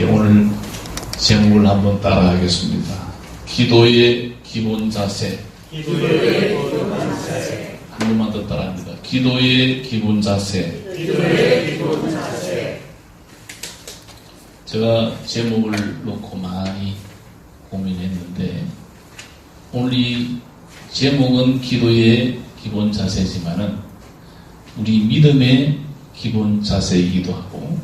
오늘 제목을 한번 따라하겠습니다. 기도의 기본 자세. 기도의 기본 자세. 한 번만 더 따라합니다. 기도의 기본 자세. 기도의 기본 자세. 제가 제목을 놓고 많이 고민했는데 오늘 이 제목은 기도의 기본 자세지만은 우리 믿음의 기본 자세이기도 하고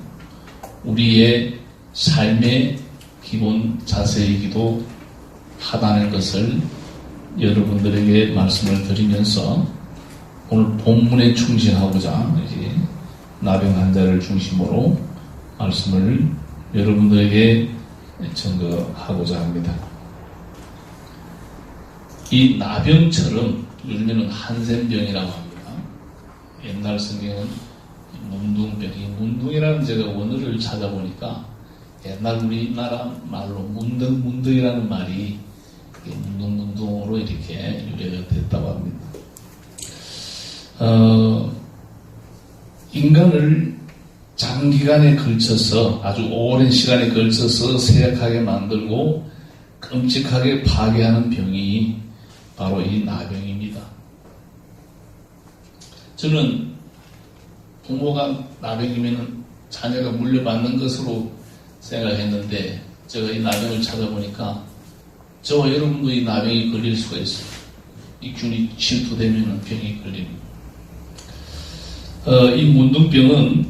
우리의 삶의 기본 자세이기도 하다는 것을 여러분들에게 말씀을 드리면서 오늘 본문에 충실하고자 이제 나병 환자를 중심으로 말씀을 여러분들에게 전거하고자 합니다. 이 나병처럼 요즘에는 한센병이라고 합니다. 옛날 성경은 문둥병, 이 문둥이라는 제가 원어를 찾아보니까 옛날 우리나라 말로 문둥이라는 말이 문둥문둥으로 이렇게 유래가 됐다고 합니다. 인간을 장기간에 걸쳐서 아주 오랜 시간에 걸쳐서 쇠약하게 만들고 끔찍하게 파괴하는 병이 바로 이 나병입니다. 저는 부모가 나병이면 자녀가 물려받는 것으로 생각했는데 제가 이 나병을 찾아보니까 저와 여러분도 이 나병이 걸릴 수가 있어요. 이 균이 침투되면 병이 걸립니다. 이 문둥병은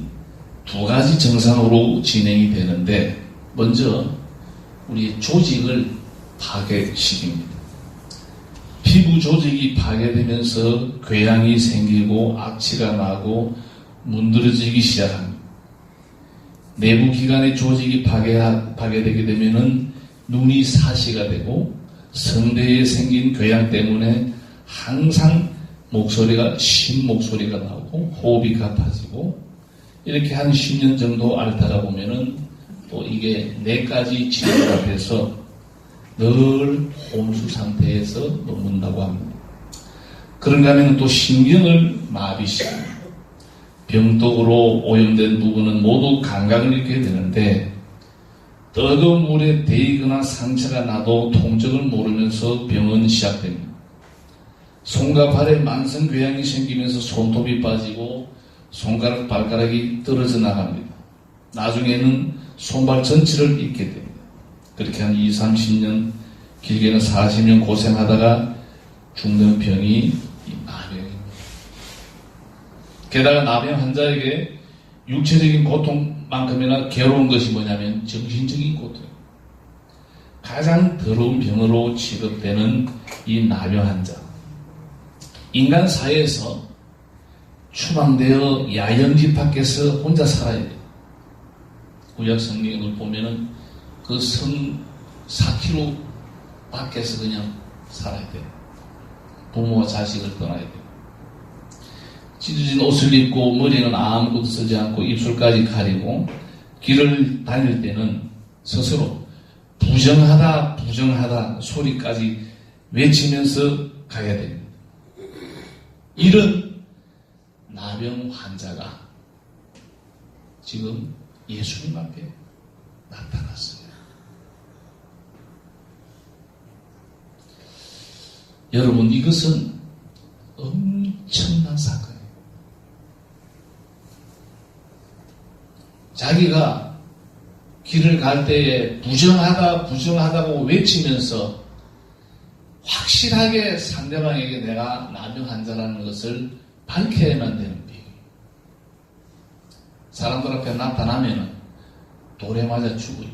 두 가지 증상으로 진행이 되는데 먼저 우리 조직을 파괴시킵니다. 피부 조직이 파괴되면서 궤양이 생기고 악취가 나고 문드러지기 시작합니다. 내부 기관의 조직이 파괴되게 되면은 눈이 사시가 되고 성대에 생긴 궤양 때문에 항상 목소리가 쉰 목소리가 나오고 호흡이 가파지고 이렇게 한 10년 정도 앓다가 보면은 또 이게 뇌까지 치료가 돼서 늘 혼수 상태에서 머문다고 합니다. 그런가 하면 또 신경을 마비시킵니다. 병독으로 오염된 부분은 모두 감각을 잃게 되는데 뜨거운 물에 데이거나 상처가 나도 통증을 모르면서 병은 시작됩니다. 손과 발에 만성궤양이 생기면서 손톱이 빠지고 손가락, 발가락이 떨어져 나갑니다. 나중에는 손발 전체를 잃게 됩니다. 그렇게 한 20, 30년, 길게는 40년 고생하다가 죽는 병이 이 나병입니다. 게다가 나병 환자에게 육체적인 고통만큼이나 괴로운 것이 뭐냐면 정신적인 고통. 가장 더러운 병으로 취급되는 이 나병 환자. 인간 사회에서 추방되어 야영지 밖에서 혼자 살아야 돼요. 구약 성경을 보면은 그 성 4km 밖에서 그냥 살아야 돼요. 부모와 자식을 떠나야 돼요. 찢어진 옷을 입고 머리는 아무것도 쓰지 않고 입술까지 가리고 길을 다닐 때는 스스로 부정하다 소리까지 외치면서 가야 됩니다. 이런 나병 환자가 지금 예수님 앞에 나타났어요. 여러분, 이것은 엄청난 사건이에요. 자기가 길을 갈 때에 부정하다고 외치면서 확실하게 상대방에게 내가 나병 환자라는 것을 밝혀야만 되는 병이에요. 사람들 앞에 나타나면은 돌에 맞아 죽어요.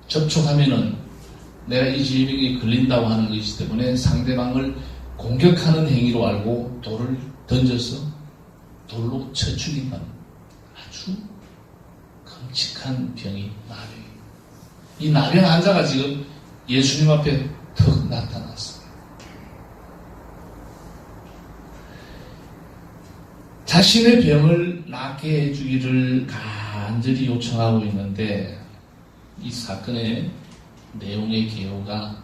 접촉하면은 내가 이 질병에 걸린다고 하는 것이기 때문에 상대방을 공격하는 행위로 알고 돌을 던져서 돌로 쳐 죽인다는 아주 끔찍한 병이 나병이에요. 이 나병 환자가 지금 예수님 앞에 턱 나타났어요. 자신의 병을 낫게 해주기를 간절히 요청하고 있는데 이 사건의 내용의 개요가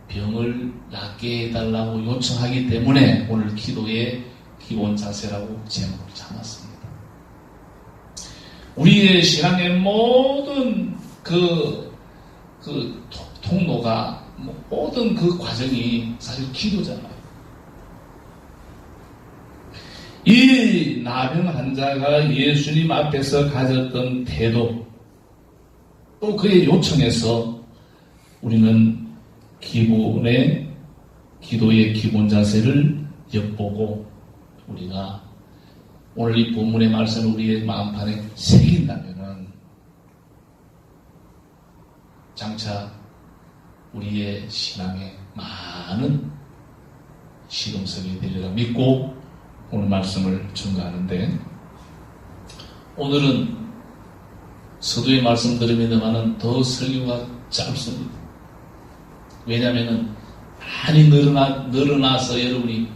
병을 낫게 해달라고 요청하기 때문에 오늘 기도의 기본 자세라고 제목을 잡았습니다. 우리의 신앙의 모든 통로가, 모든 그 과정이 사실 기도잖아요. 이 나병 환자가 예수님 앞에서 가졌던 태도, 또 그의 요청에서 우리는 기도의 기본 자세를 엿보고 우리가 오늘 이 본문의 말씀을 우리의 마음판에 새긴다면은 장차 우리의 신앙에 많은 시금석이 되리라 믿고 오늘 말씀을 증거하는데, 오늘은 서두에 말씀드립니다만은 더 설교가 짧습니다. 왜냐하면 많이 늘어나서 여러분이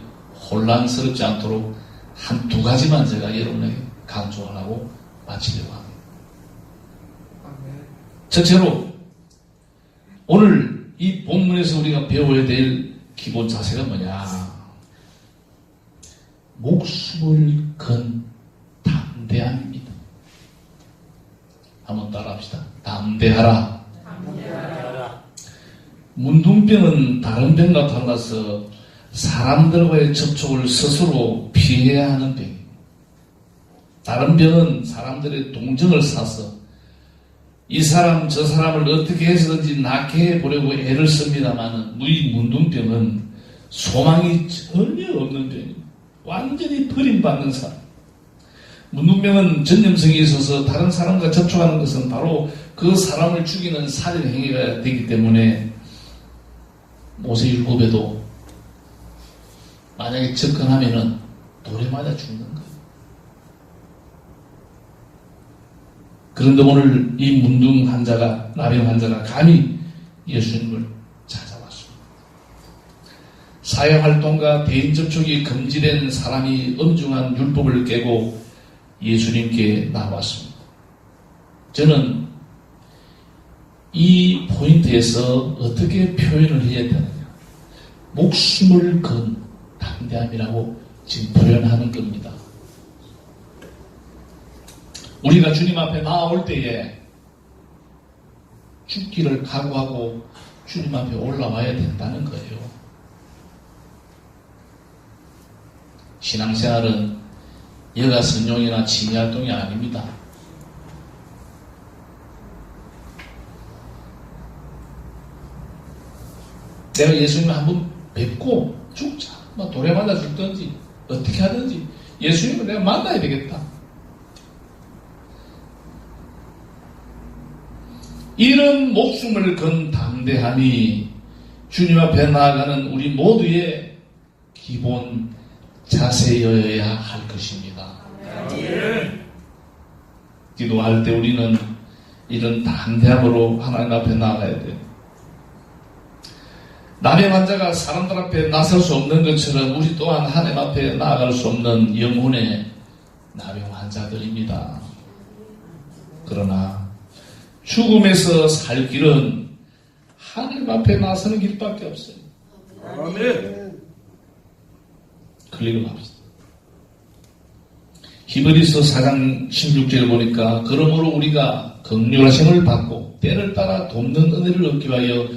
혼란스럽지 않도록 한 두 가지만 제가 여러분에게 강조하라고 마치려고 합니다. 첫째로 오늘 이 본문에서 우리가 배워야 될 기본 자세가 뭐냐? 목숨을 건 담대함입니다. 한번 따라합시다. 담대하라. 문둥병은 다른 병과 달라서 사람들과의 접촉을 스스로 피해야 하는 병입니다. 다른 병은 사람들의 동정을 사서 이 사람 저 사람을 어떻게 해서든지 낫게 해보려고 애를 씁니다만, 이 문둥병은 소망이 전혀 없는 병입니다. 완전히 버림받는 사람. 문둥병은 전염성이 있어서 다른 사람과 접촉하는 것은 바로 그 사람을 죽이는 살인 행위가 되기 때문에 모세율법에도 만약에 접근하면은 돌에 맞아 죽는 거예요. 그런데 오늘 이 문둥 환자가, 나병 환자가 감히 예수님을 찾아왔습니다. 사회활동과 대인접촉이 금지된 사람이 엄중한 율법을 깨고 예수님께 나왔습니다. 저는 이 포인트에서 어떻게 표현을 해야 되느냐, 목숨을 건 담대함이라고 지금 표현하는 겁니다. 우리가 주님 앞에 나올 때에 죽기를 각오하고 주님 앞에 올라와야 된다는 거예요. 신앙생활은 여가 선용이나 취미활동이 아닙니다. 내가 예수님 한번 뵙고 죽자, 돌에 맞아 죽든지 어떻게 하든지 예수님을 내가 만나야 되겠다. 이런 목숨을 건 담대함이 주님 앞에 나아가는 우리 모두의 기본 자세여야 할 것입니다. 기도할 때 우리는 이런 담대함으로 하나님 앞에 나아가야 돼요. 남의 환자가 사람들 앞에 나설 수 없는 것처럼 우리 또한 하나님 앞에 나아갈 수 없는 영혼의 나병 환자들입니다. 그러나 죽음에서 살 길은 하나님 앞에 나서는 길밖에 없어요. 아멘. 클릭을 합시다. 히브리서 4장 16절 보니까 그러므로 우리가 긍휼하심을 받고 때를 따라 돕는 은혜를 얻기 위하여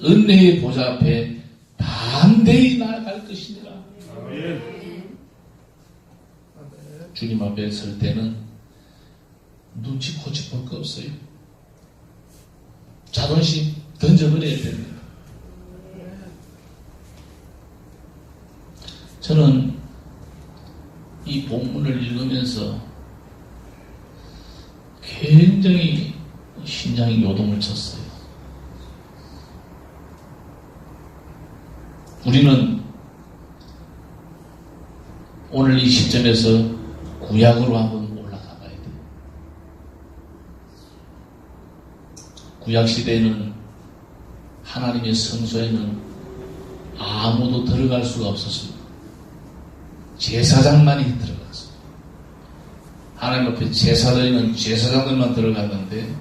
은혜의 보좌 앞에 담대히 나아갈 것이니라. 아멘. 주님 앞에 설 때는 눈치 코치 볼 거 없어요. 자존심 던져버려야 됩니다. 저는 이 본문을 읽으면서 굉장히 심장이 요동을 쳤어요. 우리는 오늘 이 시점에서 구약으로 한번 올라가 봐야 돼요. 구약시대에는 하나님의 성소에는 아무도 들어갈 수가 없었습니다. 제사장만이 들어갔습니다. 하나님 앞에 제사드리는 제사장들만 들어갔는데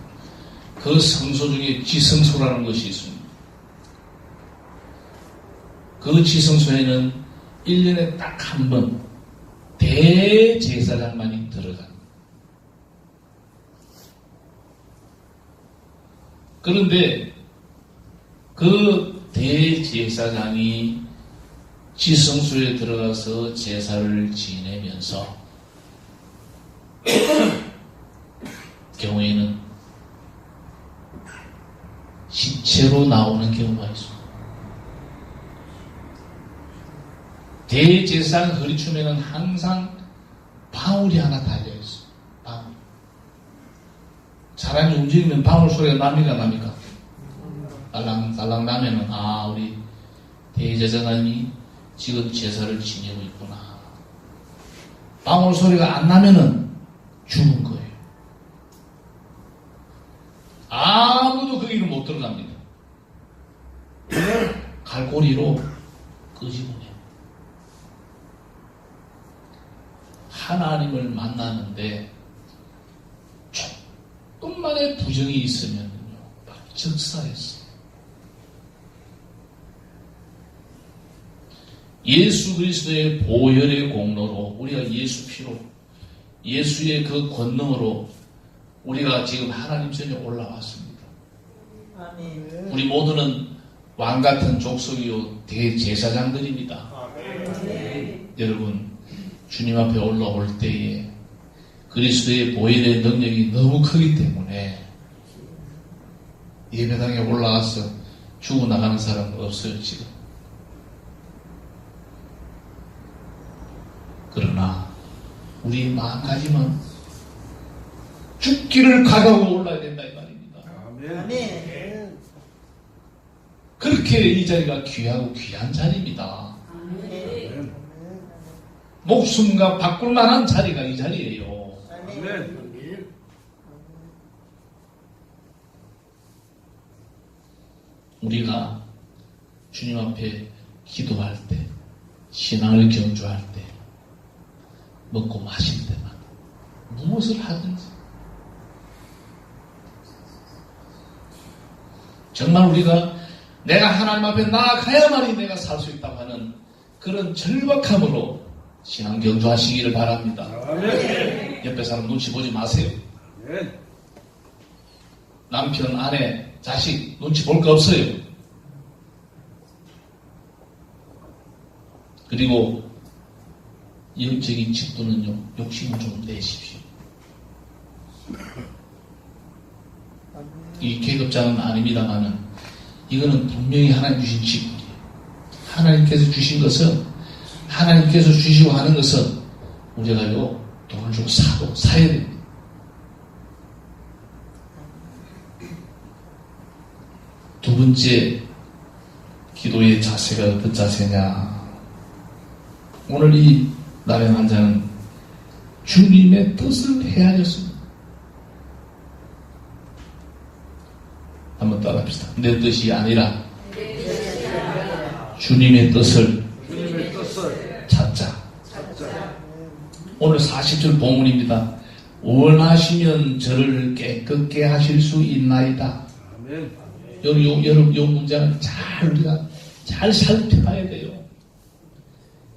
그 성소 중에 지성소라는 것이 있습니다. 그 지성소에는 1년에 딱 한 번 대제사장만이 들어갑니다. 그런데 그 대제사장이 지성소에 들어가서 제사를 지내면서 경우에는 신체로 나오는 경우가 있습니다. 대제사장 허리춤에는 항상 방울이 하나 달려있어요. 방울. 사람이 움직이면 방울 소리가 납니까? 납니까? 딸랑딸랑 나면은 우리 대제사장이 지금 제사를 지내고 있구나. 방울 소리가 안 나면은 죽은 거예요. 아무도 거기를 못 들어갑니다. 갈고리로 끄집어내요. 하나님을 만나는데 조금만의 부정이 있으면요, 바로 적사했어요. 예수 그리스도의 보혈의 공로로, 우리가 예수 피로, 예수의 그 권능으로 우리가 지금 하나님 전에 올라왔습니다. 아멘. 우리 모두는 왕같은 족속이요 대제사장들입니다. 아멘. 여러분, 주님 앞에 올라올 때에 그리스도의 보혈의 능력이 너무 크기 때문에 예배당에 올라와서 죽어나가는 사람은 없어요, 지금. 그러나 우리 마음가짐은 죽기를 각오하고 올라야 된다 이 말입니다. 아멘. 그렇게 이 자리가 귀하고 귀한 자리입니다. 아멘. 목숨과 바꿀 만한 자리가 이 자리예요. 아멘. 우리가 주님 앞에 기도할 때, 신앙을 경주할 때, 먹고 마실 때마다 무엇을 하든지 정말 우리가 내가 하나님 앞에 나아가야만이 내가 살 수 있다고 하는 그런 절박함으로 신앙 경주하시기를 바랍니다. 아멘. 옆에 사람 눈치 보지 마세요. 아멘. 남편, 아내, 자식 눈치 볼 거 없어요. 그리고 영적인 직분은요, 욕심을 좀 내십시오. 이 계급자는 아닙니다만은 이거는 분명히 하나님 주신 직분이에요. 하나님께서 주신 것은, 하나님께서 주시고 하는 것은 우리가요 돈을 주고 사야 됩니다. 두 번째 기도의 자세가 어떤 자세냐? 오늘 이 날의 환자는 주님의 뜻을 헤아렸습니다. 한번 따라합시다. 내 뜻이 아니라 주님의 뜻을 찾자. 오늘 40절 본문입니다. 원하시면 저를 깨끗게 하실 수 있나이다. 여러분, 이 문장을 우리가 잘 살펴봐야 돼요.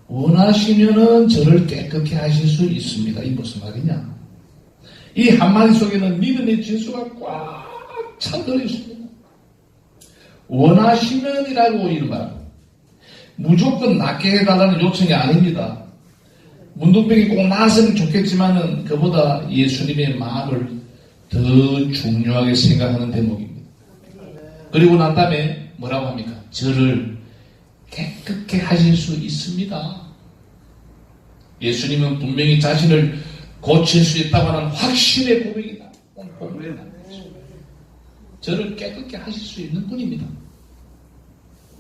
원하시면은 저를 깨끗게 하실 수 있습니다. 이 무슨 말이냐? 이 한마디 속에는 믿음의 진수가 꽉 차 들어있습니다. 원하시면이라고 이런 말. 무조건 낫게 해달라는 요청이 아닙니다. 문둥병이 꼭 나았으면 좋겠지만은 그보다 예수님의 마음을 더 중요하게 생각하는 대목입니다. 그리고 난 다음에 뭐라고 합니까? 저를 깨끗게 하실 수 있습니다. 예수님은 분명히 자신을 고칠 수 있다고 하는 확신의 고백이다. 저를 깨끗게 하실 수 있는 분입니다.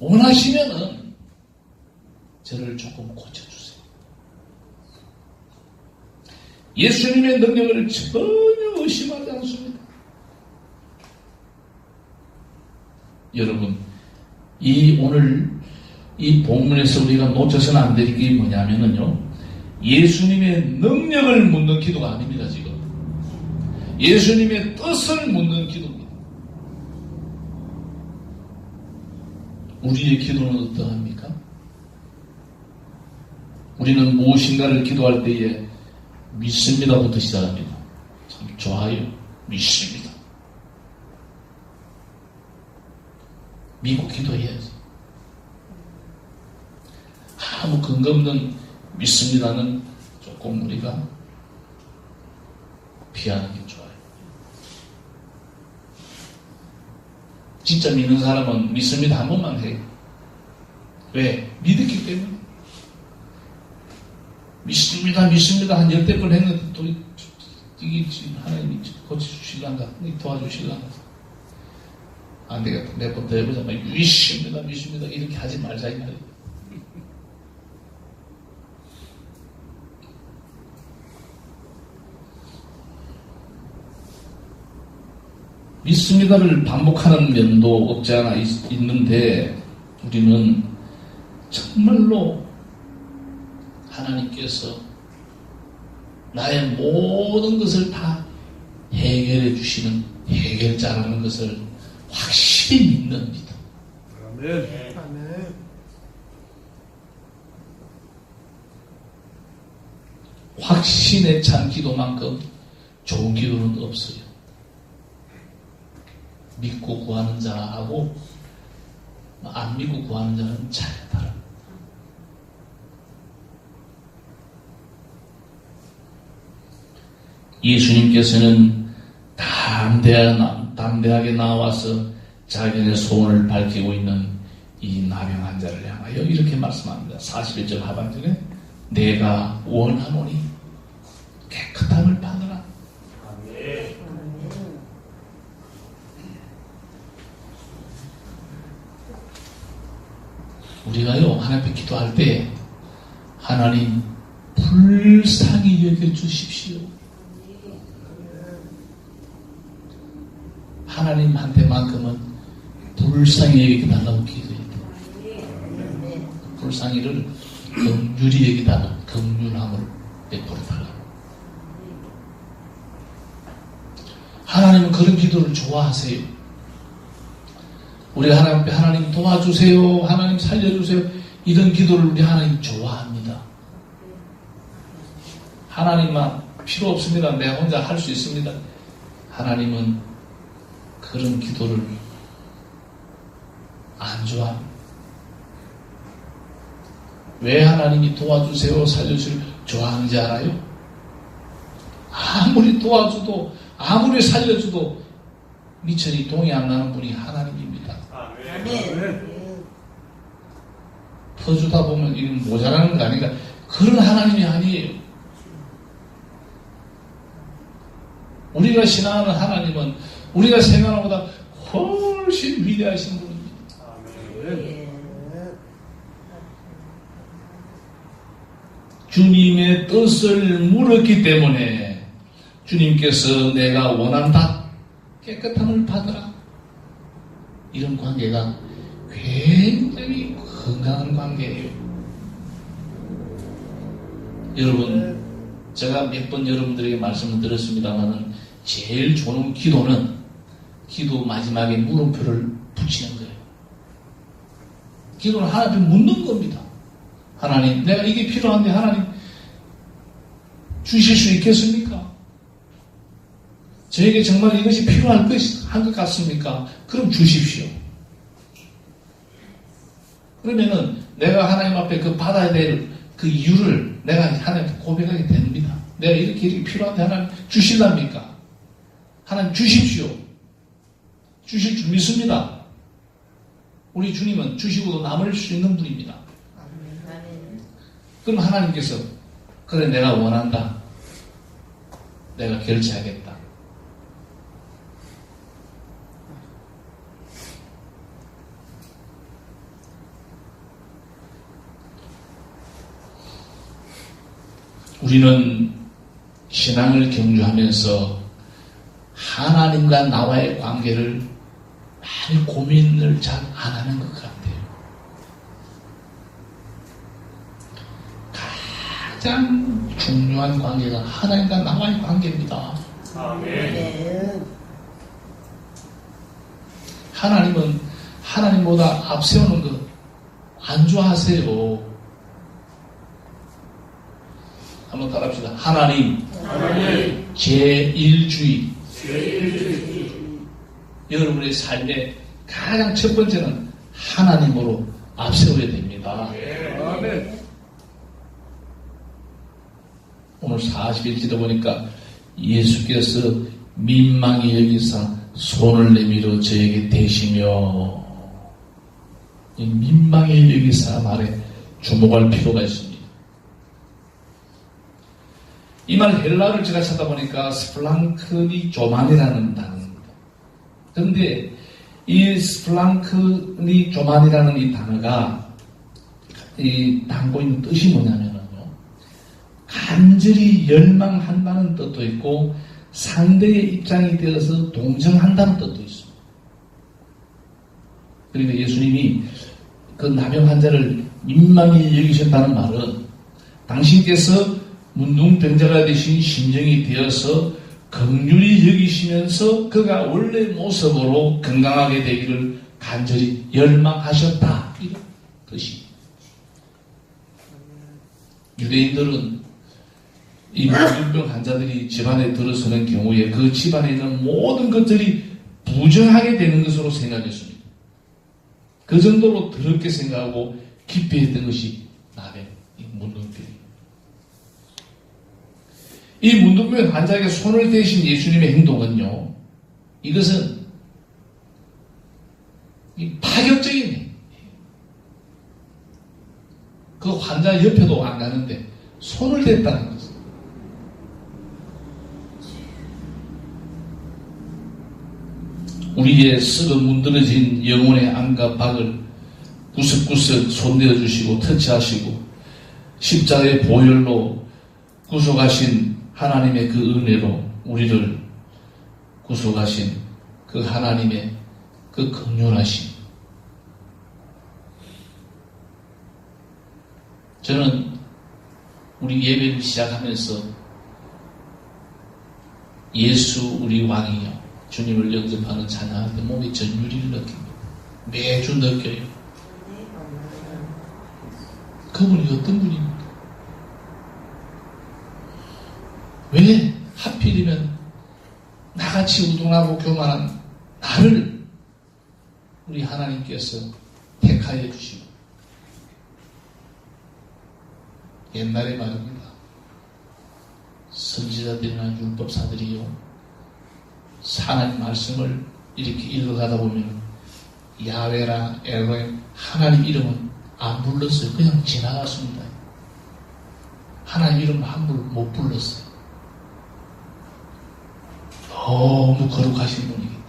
원하시면은 저를 조금 고쳐주세요. 예수님의 능력을 전혀 의심하지 않습니다. 여러분, 오늘 이 본문에서 우리가 놓쳐서는 안 될 게 뭐냐면요, 예수님의 능력을 묻는 기도가 아닙니다. 지금 예수님의 뜻을 묻는 기도입니다. 우리의 기도는 어떠합니까? 우리는 무엇인가를 기도할 때에 믿습니다부터 시작합니다. 참 좋아요. 믿습니다. 믿고 기도해야지. 아무 근거 없는 믿습니다는 조금 우리가 피하는 게 좋아요. 진짜 믿는 사람은 믿습니다 한 번만 해요. 왜? 믿었기 때문에. 믿습니다 한 10대 번 했는데 또 이게 하나님이 고쳐주실란가? 도와주실란가? 안 되겠다. 몇 번 더 해보자. 믿습니다 이렇게 하지 말자 이 말이에요. 믿습니다를 반복하는 면도 없지 않아 있는데 우리는 정말로 하나님께서 나의 모든 것을 다 해결해 주시는 해결자라는 것을 확실히 믿는 믿음. 아멘. 아멘. 확신에 찬 기도만큼 좋은 기도는 없어요. 믿고 구하는 자하고 안 믿고 구하는 자는 차이가 달라. 예수님께서는 담대하게 나와서 자기의 소원을 밝히고 있는 이 나병 환자를 향하여 이렇게 말씀합니다. 41절 하반절에 내가 원하노니 깨끗함을 받으라. 우리가요 하나님 앞에 기도할 때 하나님 불쌍히 여겨주십시오. 하나님한테만큼은 불쌍히 여기달라고 기도해야 돼요. 불쌍히를 긍휼히 여기다가 긍휼함을 베풀어달라고. 하나님은 그런 기도를 좋아하세요. 우리 하나님 앞에 하나님 도와주세요, 하나님 살려주세요, 이런 기도를 우리 하나님 좋아합니다. 하나님만 필요 없습니다. 내가 혼자 할 수 있습니다. 하나님은 그런 기도를 안 좋아합니다. 왜 하나님이 도와주세요, 살려주세요 좋아하는지 알아요? 아무리 도와줘도 아무리 살려줘도 미천이 동의 안 나는 분이 하나님입니다. 아멘. 퍼주다 보면 이건 모자라는 거 아닌가? 그런 하나님이 아니에요. 우리가 신앙하는 하나님은 우리가 생각하는 것보다 훨씬 위대하신 분입니다. 아멘. 주님의 뜻을 물었기 때문에 주님께서 내가 원한다, 깨끗함을 받으라. 이런 관계가 굉장히 건강한 관계예요. 여러분, 제가 몇 번 여러분들에게 말씀을 드렸습니다만은 제일 좋은 기도는 기도 마지막에 물음표를 붙이는 거예요. 기도는 하나님 앞에 묻는 겁니다. 하나님, 내가 이게 필요한데 하나님 주실 수 있겠습니까? 저에게 정말 이것이 필요한 것 같습니까? 그럼 주십시오. 그러면은 내가 하나님 앞에 그 받아야 될 그 이유를 내가 하나님께 고백하게 됩니다. 내가 이렇게 필요한데 하나님 주실랍니까? 하나님 주십시오. 주실 줄 믿습니다. 우리 주님은 주시고도 남을 수 있는 분입니다. 그럼 하나님께서 그래 내가 원한다. 내가 결제하겠다. 우리는 신앙을 경주하면서 하나님과 나와의 관계를 많이 고민을 잘 안 하는 것 같아요. 가장 중요한 관계가 하나님과 나와의 관계입니다. 아멘. 하나님은 하나님보다 앞세우는 거 안 좋아하세요. 한번 따라합시다. 하나님, 제1주의. 여러분의 삶의 가장 첫 번째는 하나님으로 앞세워야 됩니다. 아멘. 오늘 41절에 보니까 예수께서 민망히 여기사 손을 내밀어 저에게 대시며, 이 민망히 여기사 말에 주목할 필요가 있습니다. 이 말 헬라어를 제가 찾아보니까 스플랑크니조만이라는 단어입니다. 그런데 이 스플랑크니조만이라는 이 단어가 담고 있는 뜻이 뭐냐면요, 간절히 열망한다는 뜻도 있고 상대의 입장이 되어서 동정한다는 뜻도 있습니다. 그러니까 예수님이 그 나병 환자를 민망히 여기셨다는 말은 당신께서 문둥병자가 되신 심정이 되어서 긍휼히 여기시면서 그가 원래 모습으로 건강하게 되기를 간절히 열망하셨다, 이런 뜻입니다. 유대인들은 이 문둥병 환자들이 집안에 들어서는 경우에 그 집안에 있는 모든 것들이 부정하게 되는 것으로 생각했습니다. 그 정도로 더럽게 생각하고 깊이 했던 것이 나병, 이 문둥병. 이 문둥병 환자에게 손을 대신 예수님의 행동은요, 이것은 파격적인 행동이에요. 그 환자 옆에도 안 가는데 손을 댔다는 것은, 우리의 썩어 문드러진 영혼의 안과 박을 구석구석 손대어 주시고 터치하시고 십자가의 보혈로 구속하신 하나님의 그 은혜로 우리를 구속하신 그 하나님의 그 긍휼하심. 저는 우리 예배를 시작하면서 예수 우리 왕이여 주님을 영접하는 찬양할 때 몸에 전율이를 느낍니다. 매주 느껴요. 그분이 어떤 분입니까? 왜 하필이면 나같이 우동하고 교만한 나를 우리 하나님께서 택하여 주시고, 옛날에 말입니다. 선지자들이나 율법사들이요, 하나님 말씀을 이렇게 읽어가다 보면 야훼라 엘로힘 하나님 이름은 안 불렀어요. 그냥 지나갔습니다. 하나님 이름은 함부로 못 불렀어요. 너무 거룩하신 분이기 때문에.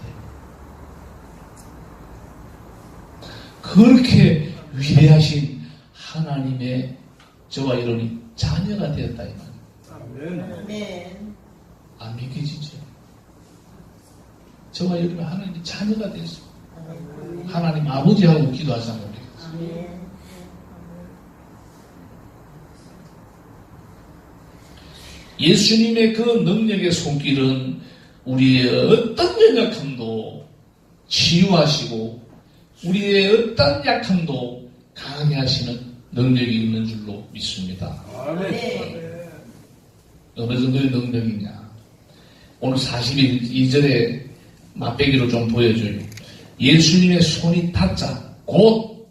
그렇게 위대하신 하나님의 저와 여러분이 자녀가 되었다 이 말입니다. 아멘. 안 믿기지죠? 저와 여러분이 하나님의 자녀가 되었습니다. 하나님 아버지하고 기도하자 모르겠어요. 예수님의 그 능력의 손길은 우리의 어떤 연약함도 치유하시고 우리의 어떤 약함도 강하게 하시는 능력이 있는 줄로 믿습니다. 아멘. 어느 정도의 능력이냐? 오늘 42절에 맛배기로 좀 보여줘요. 예수님의 손이 닿자 곧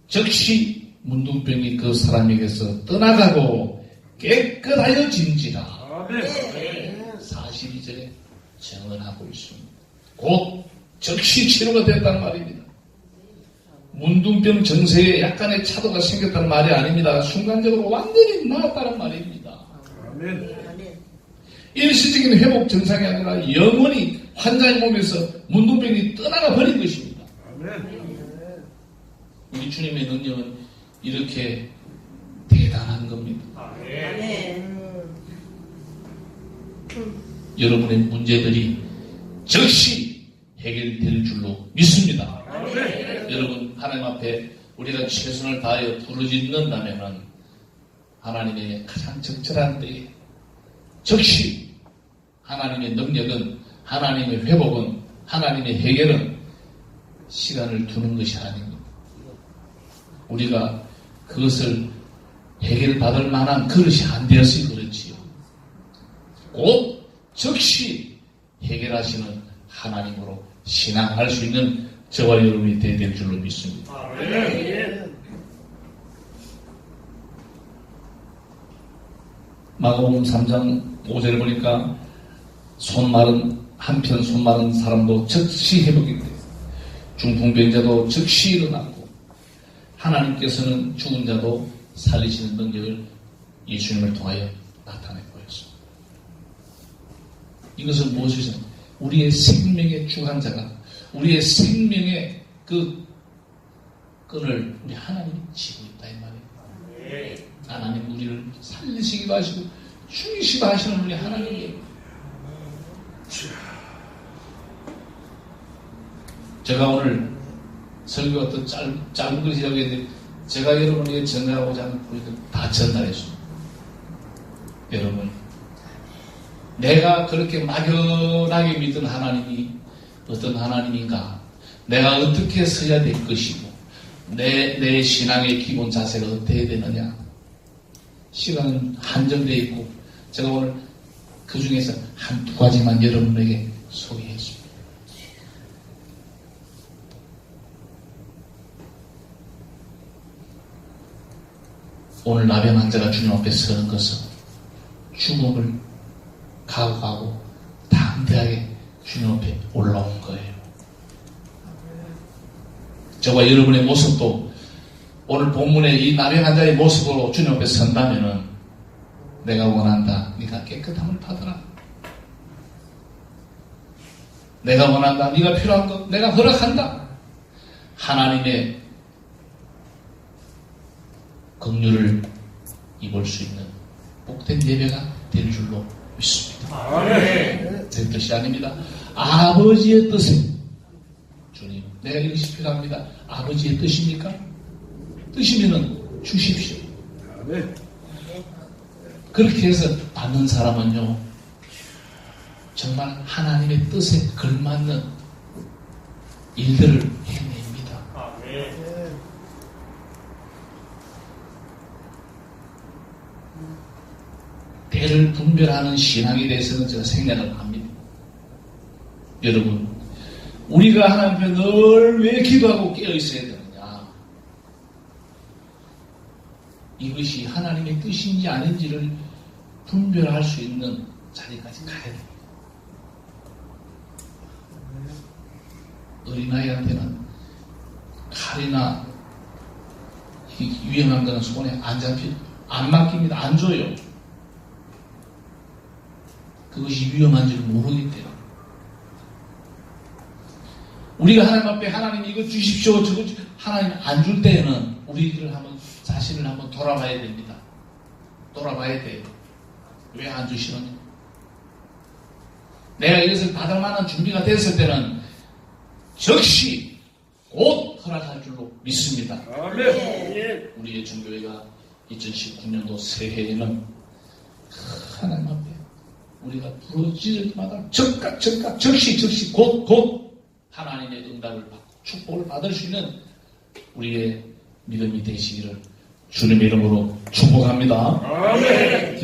즉시 문둥병이 그 사람에게서 떠나가고 깨끗하여진지라. 아멘. 42절에 증언하고 있습니다. 곧 즉시 치료가 됐단 말입니다. 문둥병 증세에 약간의 차도가 생겼다는 말이 아닙니다. 순간적으로 완전히 나았다는 말입니다. 아멘. 일시적인 회복 증상이 아니라 영원히 환자의 몸에서 문둥병이 떠나가 버린 것입니다. 아멘. 우리 주님의 능력은 이렇게 대단한 겁니다. 아멘. 여러분의 문제들이 즉시 해결될 줄로 믿습니다. 아멘. 여러분 하나님 앞에 우리가 최선을 다하여 부르짖는다면 하나님의 가장 적절한 때에 즉시 하나님의 능력은, 하나님의 회복은, 하나님의 해결은 시간을 두는 것이 아닙니다. 우리가 그것을 해결받을 만한 그릇이 안 되어서 그렇지요. 곧 즉시 해결하시는 하나님으로 신앙할 수 있는 저와 여러분이 될 줄로 믿습니다. 아멘. 마가복음 3장 5절에 보니까 한편 손 마른 사람도 즉시 회복이 돼 중풍병자도 즉시 일어났고 하나님께서는 죽은 자도 살리시는 능력을 예수님을 통하여 나타내 보였습니다. 이것은 무엇이죠? 우리의 생명의 주관자가 우리의 생명의 그 끈을 우리 하나님이 쥐고 있다 이 말이에요. 하나님 우리를 살리시기도 하시고 죽이시기도 하시는 우리 하나님이에요. 제가 오늘 설교가 또 짧은 것이라고 했는데 제가 여러분에게 전달하고자 하는 것을 다 전달했습니다. 여러분 내가 그렇게 막연하게 믿은 하나님이 어떤 하나님인가, 내가 어떻게 서야 될 것이고 내 신앙의 기본 자세가 어떻게 되느냐, 시간은 한정되어 있고 제가 오늘 그 중에서 한두 가지만 여러분에게 소개했습니다. 오늘 나병 환자가 주님 앞에 서는 것은 죽음을 각오하고 담대하게 주님 앞에 올라온 거예요. 저와 여러분의 모습도 오늘 본문의 이 나병 환자의 모습으로 주님 앞에 선다면은 내가 원한다. 네가 깨끗함을 받아라. 내가 원한다. 네가 필요한 것 내가 허락한다. 하나님의 긍휼을 입을 수 있는 복된 예배가 될 줄로 믿습니다. 아멘. 제 뜻이 아닙니다. 아버지의 뜻에 주님 내가 이것이 필요합니다. 아버지의 뜻입니까? 뜻이면은 주십시오. 아멘. 그렇게 해서 받는 사람은요 정말 하나님의 뜻에 걸맞는 일들을 해냅니다. 아멘. 때를 분별하는 신앙에 대해서는 제가 생략을 합니다. 여러분 우리가 하나님 앞에 늘 왜 기도하고 깨어있어야 되느냐, 이것이 하나님의 뜻인지 아닌지를 분별할 수 있는 자리까지 가야 됩니다. 어린아이한테는 칼이나 위험한 거는 손에 안 맡깁니다. 안 줘요. 그것이 위험한지를 모르기 때문에. 우리가 하나님 앞에 하나님 이거 주십시오 저거 하나님 안 줄 때에는 우리를 자신을 한번 돌아봐야 됩니다. 돌아봐야 돼요. 왜 안 주시느냐. 내가 이것을 받을 만한 준비가 됐을 때는 즉시 곧 허락할 줄로 믿습니다. 아멘. 우리의 중교회가 2019년도 새해에는 하나님 앞에 우리가 부르짖을 때마다 즉각 즉시 곧 하나님의 응답을 받고 축복을 받을 수 있는 우리의 믿음이 되시기를 주님의 이름으로 축복합니다. 아멘.